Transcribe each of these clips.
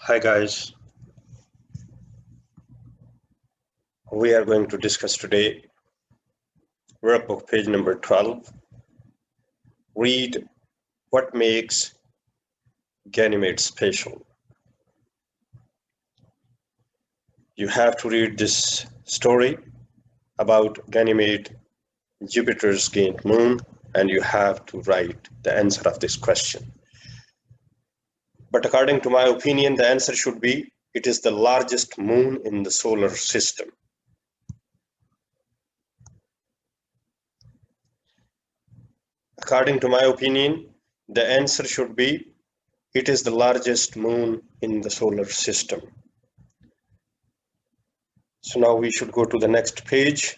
Hi guys, we are going to discuss today workbook page number 12. Read what makes Ganymede special. You have to read this story about Ganymede, Jupiter's gained moon, and you have to write the answer of this question. But according to my opinion, the answer should be it is the largest moon in the solar system. According to my opinion, the answer should be it is the largest moon in the solar system. So now we should go to the next page.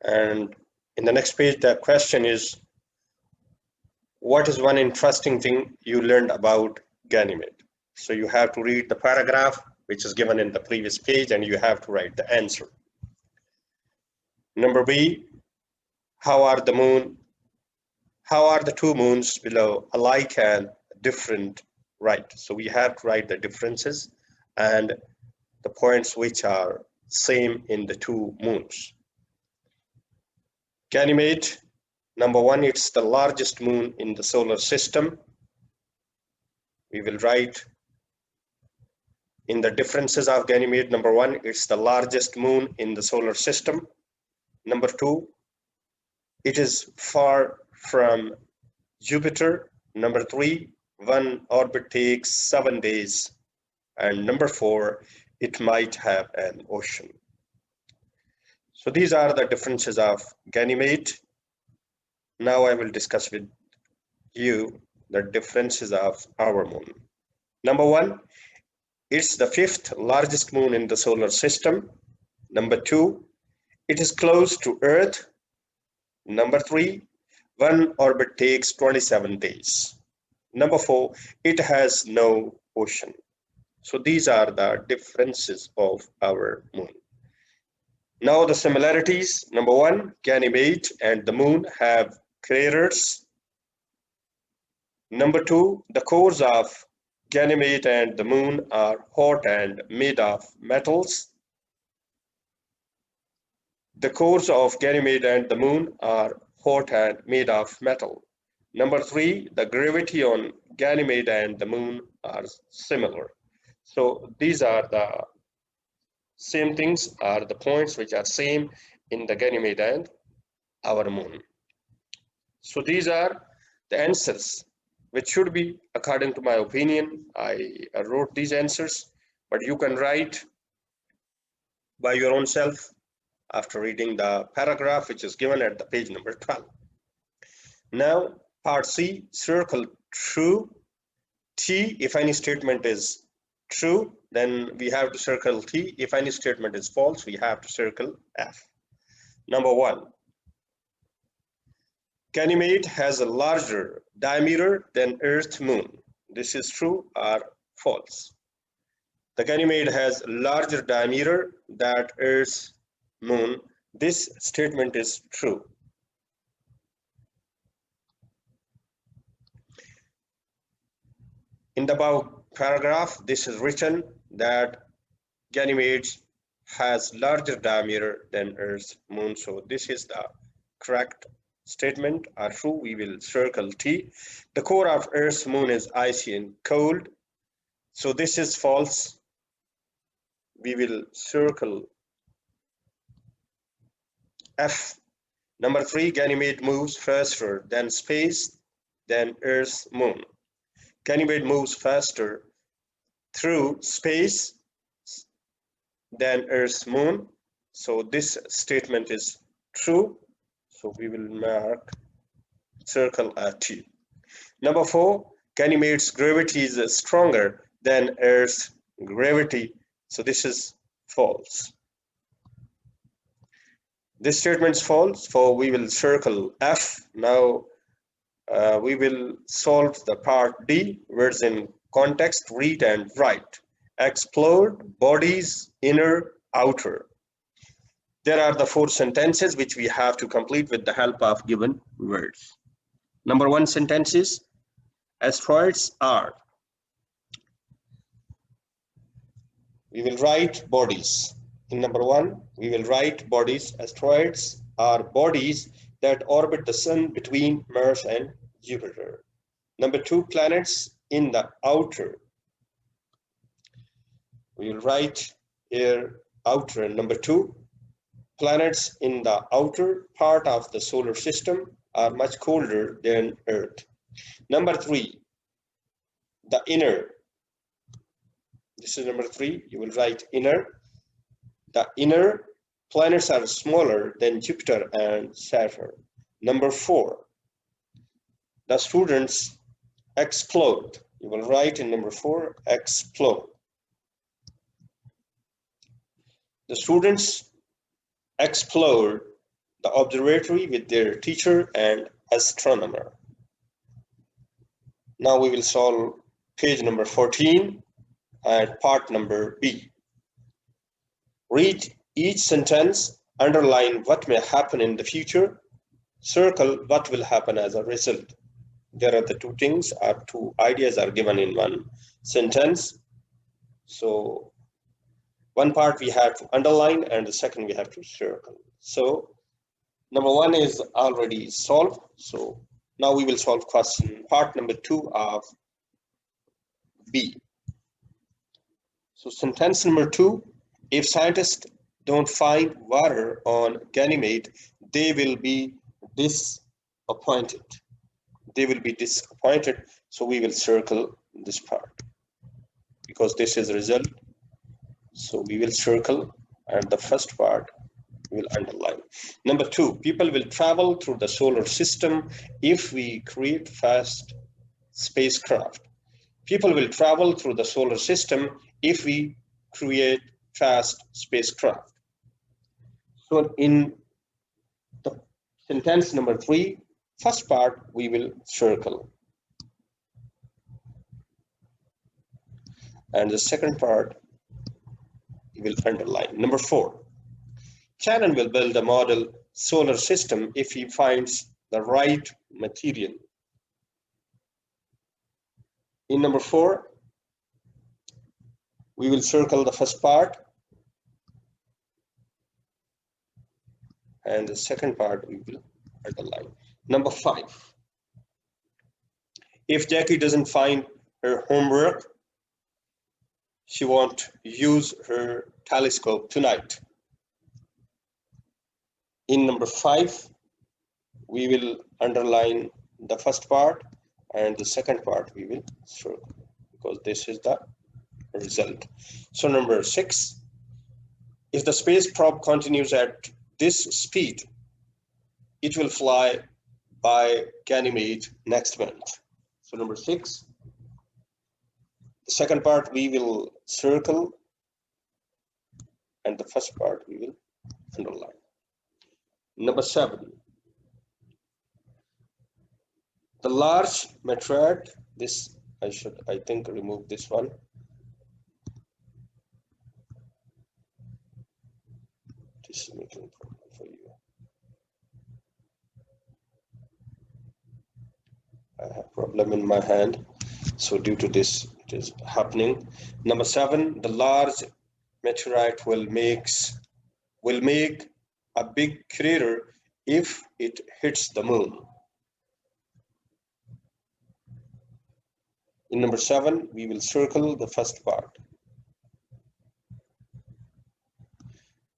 And in the next page, the question is, what is one interesting thing you learned about Ganymede? So you have to read the paragraph which is given in the previous page and you have to write the answer. Number B, how are the two moons below alike and different? Right. So we have to write the differences and the points which are same in the two moons. Ganymede, number one, it's the largest moon in the solar system. We will write in the differences of Ganymede. Number one, it's the largest moon in the solar system. Number two, it is far from Jupiter. Number three, one orbit takes 7 days. And number four, it might have an ocean. So these are the differences of Ganymede. Now I will discuss with you the differences of our moon. Number one, it's the fifth largest moon in the solar system. Number two, it is close to Earth. Number three, one orbit takes 27 days. Number four, it has no ocean. So these are the differences of our moon. Now the similarities. Number one, Ganymede and the moon have craters. Number two, the cores of Ganymede and the moon are hot and made of metals. The cores of Ganymede and the moon are hot and made of metal. Number three, the gravity on Ganymede and the moon are similar. So these are the same things, are the points which are same in the Ganymede and our moon. So these are the answers which should be, according to my opinion. I wrote these answers, but you can write by your own self after reading the paragraph which is given at the page number 12. Now, part C, circle true. T, if any statement is true, then we have to circle T. If any statement is false, we have to circle F. Number one, Ganymede has a larger diameter than Earth moon. This is true or false? The Ganymede has a larger diameter than Earth's moon. This statement is true. In the above paragraph, this is written that Ganymede has larger diameter than Earth's moon. So this is the correct statement or true. We will circle T. The core of Earth's moon is icy and cold. So this is false. We will circle F. Number three, Ganymede moves faster than space than Earth's moon. Ganymede moves faster through space than Earth's moon. So this statement is true. So we will mark circle a T. Number four, Ganymede's gravity is stronger than Earth's gravity. So this is false. This statement is false, so we will circle F. Now we will solve the part D, words in context, read and write. Explored, bodies, inner, outer. There are the four sentences which we have to complete with the help of given words. Number one sentence is, asteroids are we will write bodies. In number 1, we will write bodies. Asteroids are bodies that orbit the sun between Mars and Jupiter. Number 2, planets in the outer. We will write here outer. Number 2, planets in the outer part of the solar system are much colder than Earth. Number 3, the inner. This is number 3. You will write inner. The inner planets are smaller than Jupiter and Saturn. Number 4, the students explode. You will write in number 4, explode. The students explored the observatory with their teacher and astronomer. Now we will solve page number 14 and part number B. Read each sentence, underline what may happen in the future, circle what will happen as a result. There are the two things, or two ideas are given in one sentence. So one part we have to underline and the second we have to circle. So number 1 is already solved. So now we will solve question part number 2 of B. So sentence number 2, if scientists don't find water on Ganymede, they will be disappointed. They will be disappointed. So we will circle this part because this is the result. So we will circle and the first part we will underline. Number 2, people will travel through the solar system if we create fast spacecraft. People will travel through the solar system if we create fast spacecraft. So in the sentence number 3, first part we will circle. And the second part we will underline. Number 4, Shannon will build a model solar system if he finds the right material. In number 4, we will circle the first part and the second part we will underline. Number 5, if Jackie doesn't find her homework, she won't use her telescope tonight. In number 5, we will underline the first part and the second part we will circle because this is the result. So number 6, if the space probe continues at this speed, it will fly by Ganymede next month. So number 6, the second part we will circle and the first part we will underline. Number 7, the large meteorite, this I think remove this one. This is making a problem for you. I have problem in my hand, so due to this it is happening. Number 7, the large meteorite will make a big crater if it hits the moon. In number 7, we will circle the first part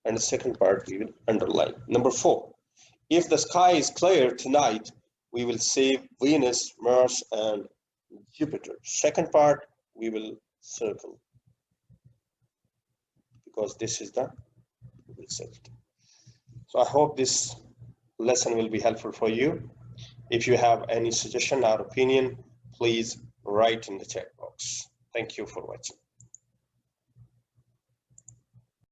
and the second part we will underline. Number 4, if the sky is clear tonight, we will save Venus, Mars, and Jupiter. Second part we will circle because this is the result. So I hope this lesson will be helpful for you. If you have any suggestion or opinion, please write in the chat box. Thank you for watching.